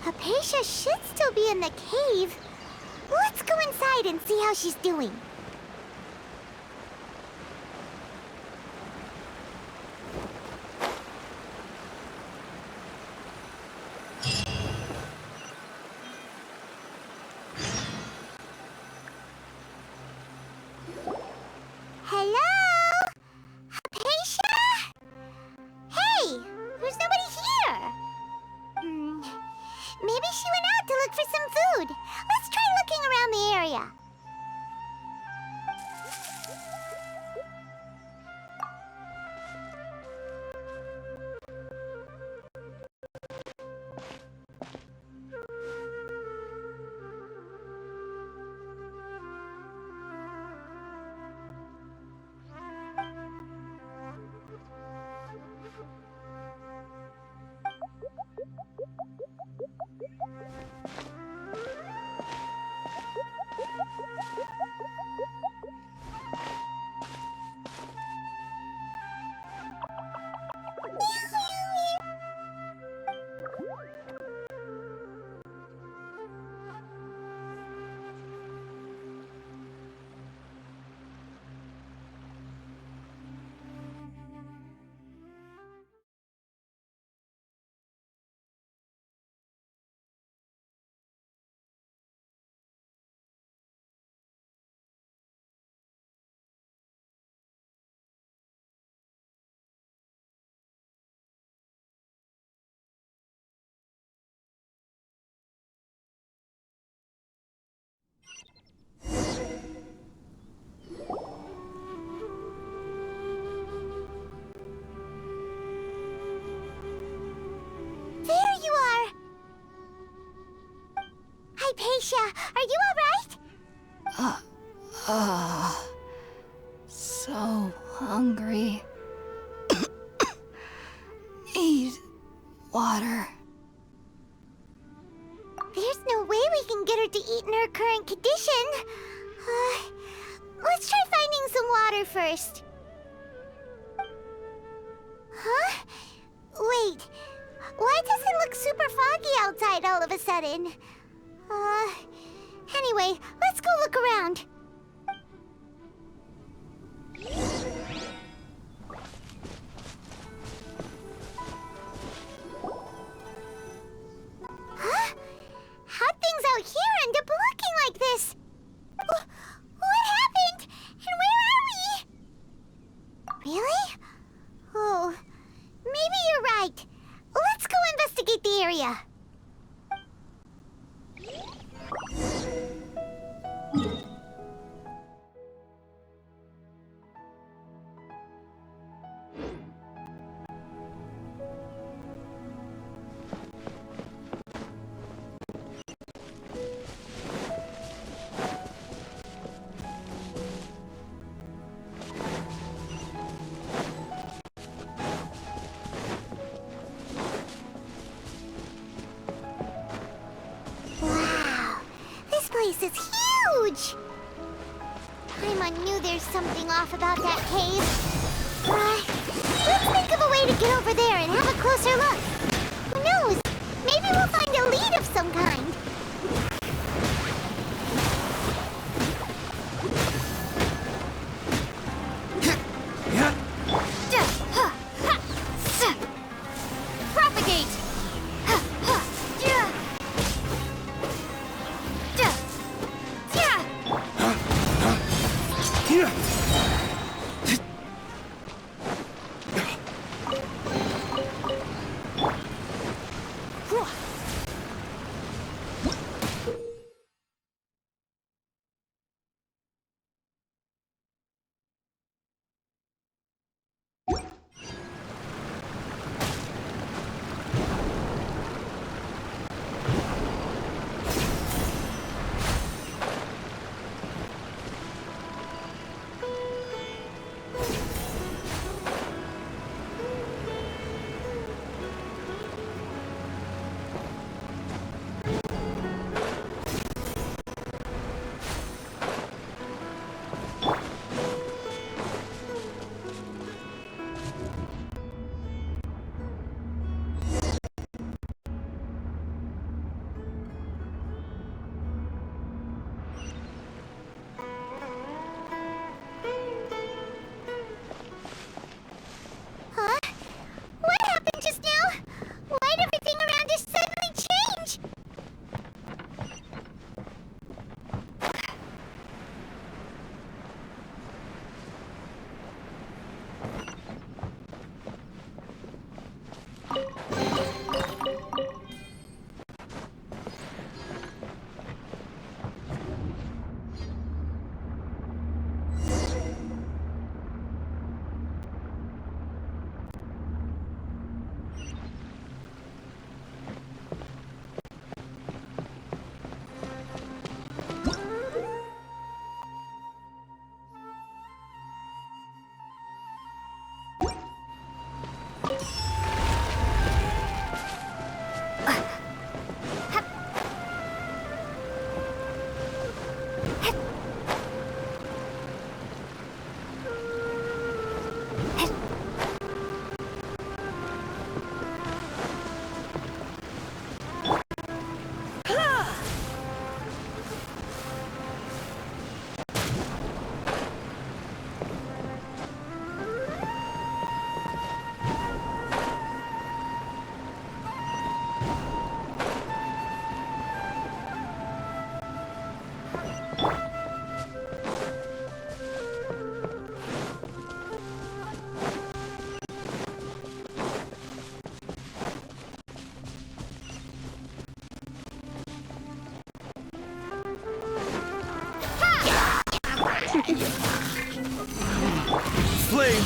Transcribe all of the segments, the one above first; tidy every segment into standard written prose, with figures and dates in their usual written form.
Hypatia should still be in the cave. Let's go inside and see how she's doing. Hello? Hypatia? Hey, there's nobody here. Maybe she went out to look for some food. Let's try looking around the area. There you are! Hypatia, are you alright? So hungry. Need water. There's no way we can get her to eat in her current condition. Let's try finding some water first. Huh? Wait. Why does it look super foggy outside all of a sudden? Anyway, let's go look around. Huh? How'd things out here end up looking like this? What happened? And where are we? Really? Oh, maybe you're right. Let's go investigate the area. This place is huge! Paimon knew there's something off about that cave. Let's think of a way to get over there and have a closer look. Who knows? Maybe we'll find a lead of some kind. Propagate!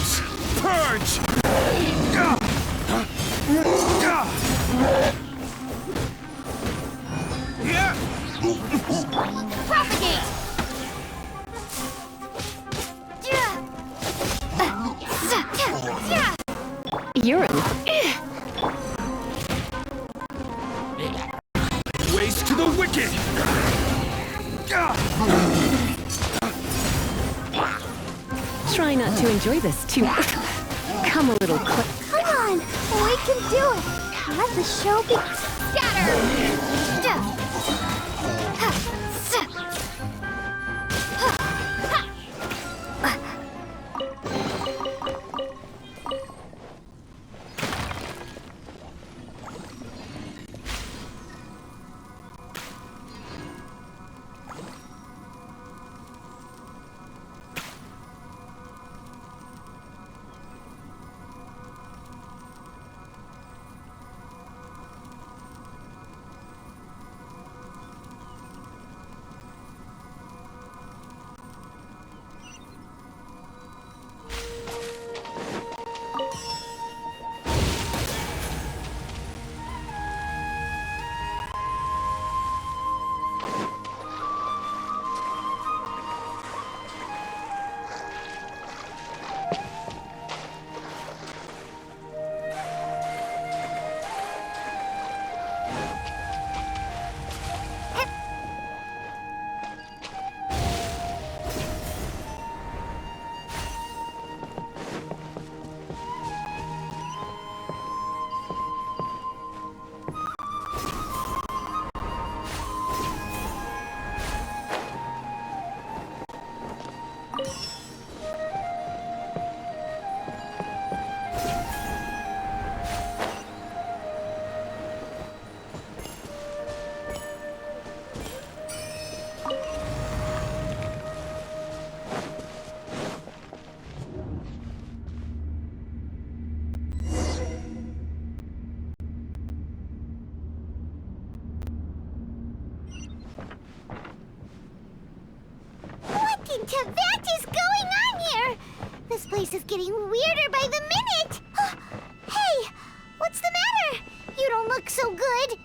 Bounce! Purge! Yeah! Propagate! Urine. Waste to the wicked! Try not to enjoy this too. Come a little quick. Come on! We can do it! Let the show be... What in Tibet is going on here? This place is getting weirder by the minute! Hey! What's the matter? You don't look so good!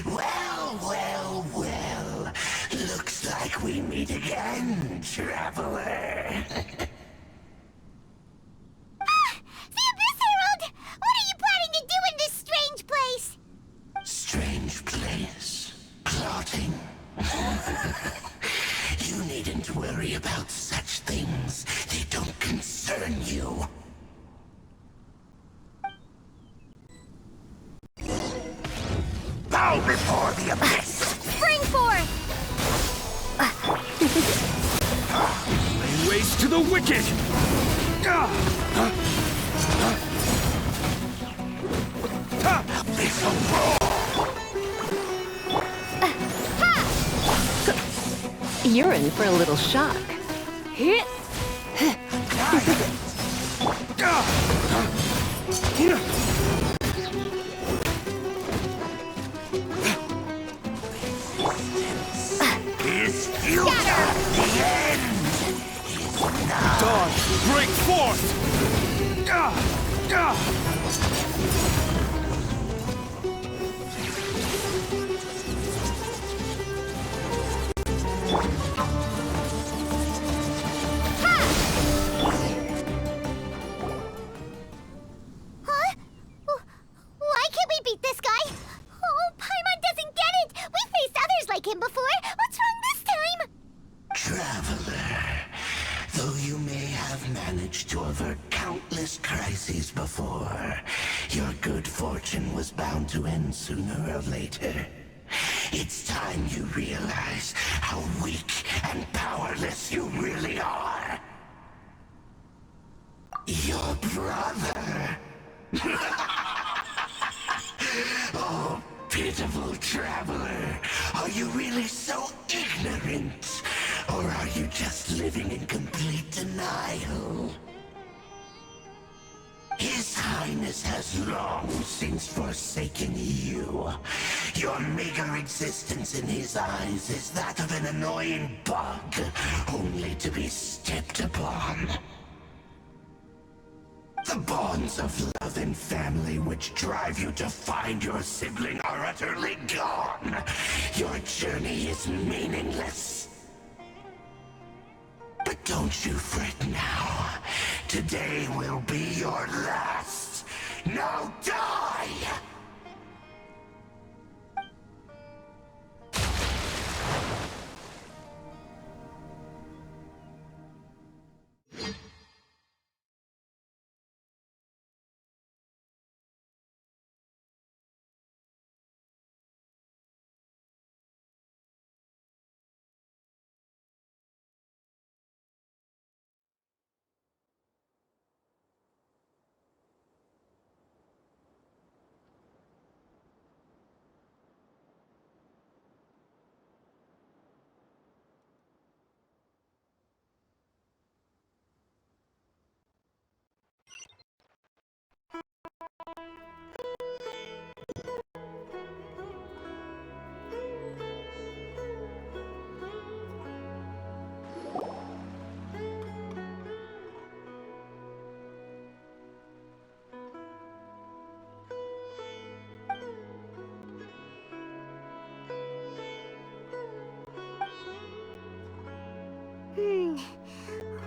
Well. Looks like we meet again, traveler. The Abyss Herald! What are you planning to do in this strange place? Strange place. Plotting. You needn't worry about such things. They don't concern you. Bow before the abyss! Spring forth! Lay waste to the wicked! Abyssal roar! You're in for a little shock. Is future the end? Break forth! Huh? Why can't we beat this guy? Oh, Paimon doesn't get it! We faced others like him before! What's wrong this time? Traveler, though you may have managed to avert countless crises before, your good fortune was bound to end sooner or later. It's time you realize how weak and powerless you really are. Your brother. Oh, pitiful traveler. Are you really so ignorant? Or are you just living in complete denial? His Highness has long since forsaken you. Your meager existence in his eyes is that of an annoying bug, only to be stepped upon. The bonds of love and family which drive you to find your sibling are utterly gone. Your journey is meaningless. But don't you fret now. Today will be your last. Now die!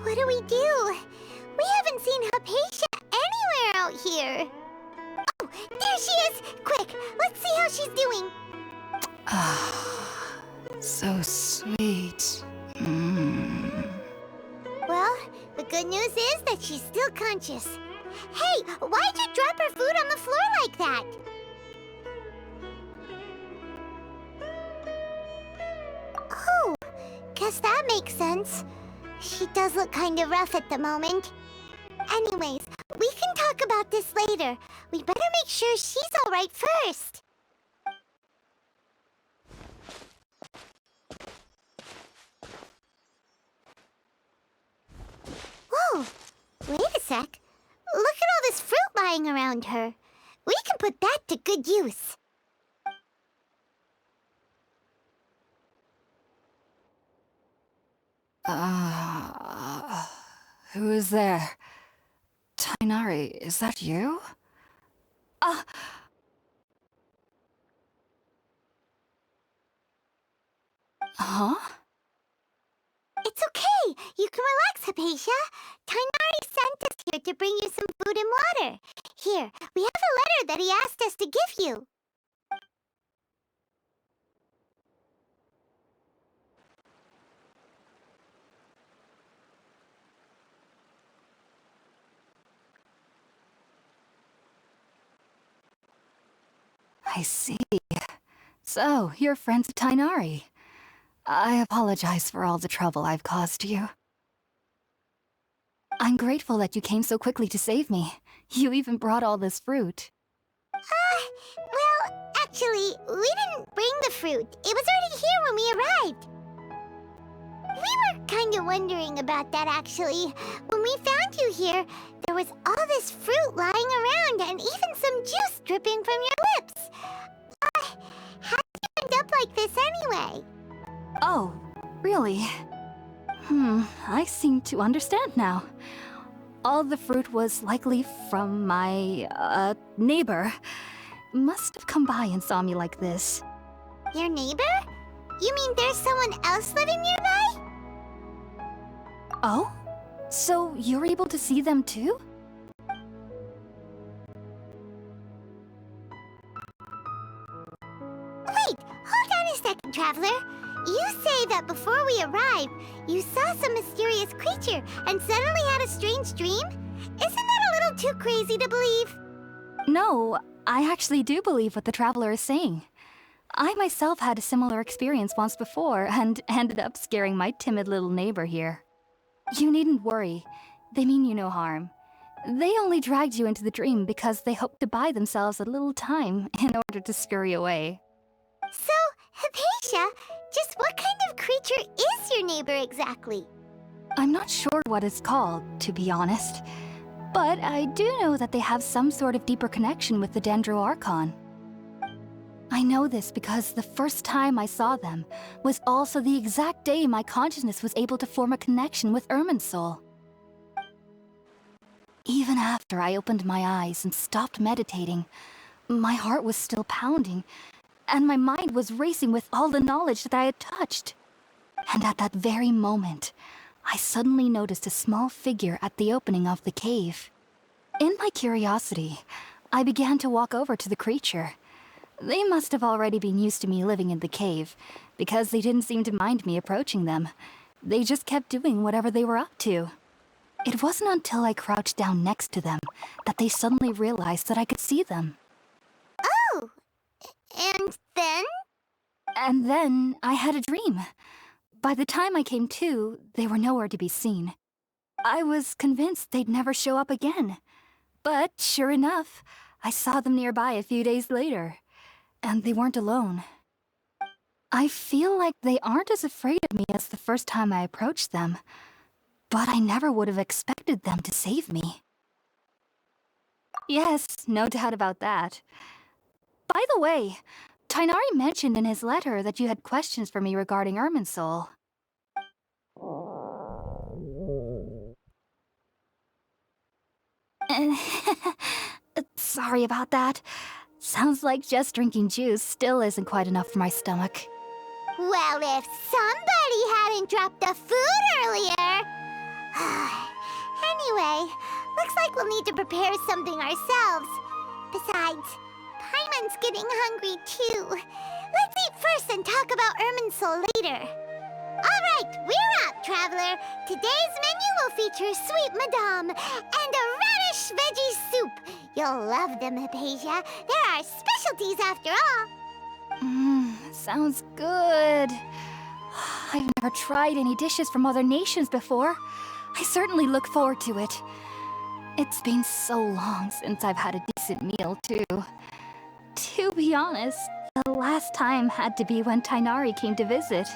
What do we do? We haven't seen Hypatia anywhere out here. Oh, there she is! Quick, let's see how she's doing. Ah, so sweet. Well, the good news is that she's still conscious. Hey, why'd you drop her food on the floor like that? Oh, guess that makes sense. She does look kind of rough at the moment. Anyways, we can talk about this later. We better make sure she's alright first. Whoa, wait a sec. Look at all this fruit lying around her. We can put that to good use. Who is there? Tainari, is that you? Huh? It's okay. You can relax, Hypatia. Tainari sent us here to bring you some food and water. Here, we have a letter that he asked us to give you. I see. So, you're friends of Tainari. I apologize for all the trouble I've caused you. I'm grateful that you came so quickly to save me. You even brought all this fruit. Well, actually, we didn't bring the fruit. It was already here when we arrived. We were kind of wondering about that, actually. When we found you here, there was all this fruit lying around and even some juice dripping from your lips. How did you end up like this anyway? Oh, really? I seem to understand now. All the fruit was likely from my, neighbor. Must have come by and saw me like this. Your neighbor? You mean there's someone else living nearby? Oh? So you're able to see them too? Wait, hold on a second, Traveler. You say that before we arrived, you saw some mysterious creature and suddenly had a strange dream? Isn't that a little too crazy to believe? No, I actually do believe what the Traveler is saying. I myself had a similar experience once before and ended up scaring my timid little neighbor here. You needn't worry. They mean you no harm. They only dragged you into the dream because they hoped to buy themselves a little time in order to scurry away. So, Hypatia, just what kind of creature is your neighbor exactly? I'm not sure what it's called, to be honest. But I do know that they have some sort of deeper connection with the Dendro Archon. I know this because the first time I saw them was also the exact day my consciousness was able to form a connection with Irminsul. Even after I opened my eyes and stopped meditating, my heart was still pounding, and my mind was racing with all the knowledge that I had touched. And at that very moment, I suddenly noticed a small figure at the opening of the cave. In my curiosity, I began to walk over to the creature. They must have already been used to me living in the cave, because they didn't seem to mind me approaching them. They just kept doing whatever they were up to. It wasn't until I crouched down next to them that they suddenly realized that I could see them. Oh, and then? And then I had a dream. By the time I came to, they were nowhere to be seen. I was convinced they'd never show up again. But sure enough, I saw them nearby a few days later. And they weren't alone. I feel like they aren't as afraid of me as the first time I approached them. But I never would have expected them to save me. Yes, no doubt about that. By the way, Tainari mentioned in his letter that you had questions for me regarding Irminsul. Sorry about that. Sounds like just drinking juice still isn't quite enough for my stomach. Well, if somebody hadn't dropped the food earlier... Anyway, looks like we'll need to prepare something ourselves. Besides, Paimon's getting hungry too. Let's eat first and talk about Irminsul later. Alright, we're up, Traveler. Today's menu will feature sweet madame and a radish veggie soup. You'll love them, Hypatia. They're our specialties after all. Sounds good. I've never tried any dishes from other nations before. I certainly look forward to it. It's been so long since I've had a decent meal, too. To be honest, the last time had to be when Tainari came to visit.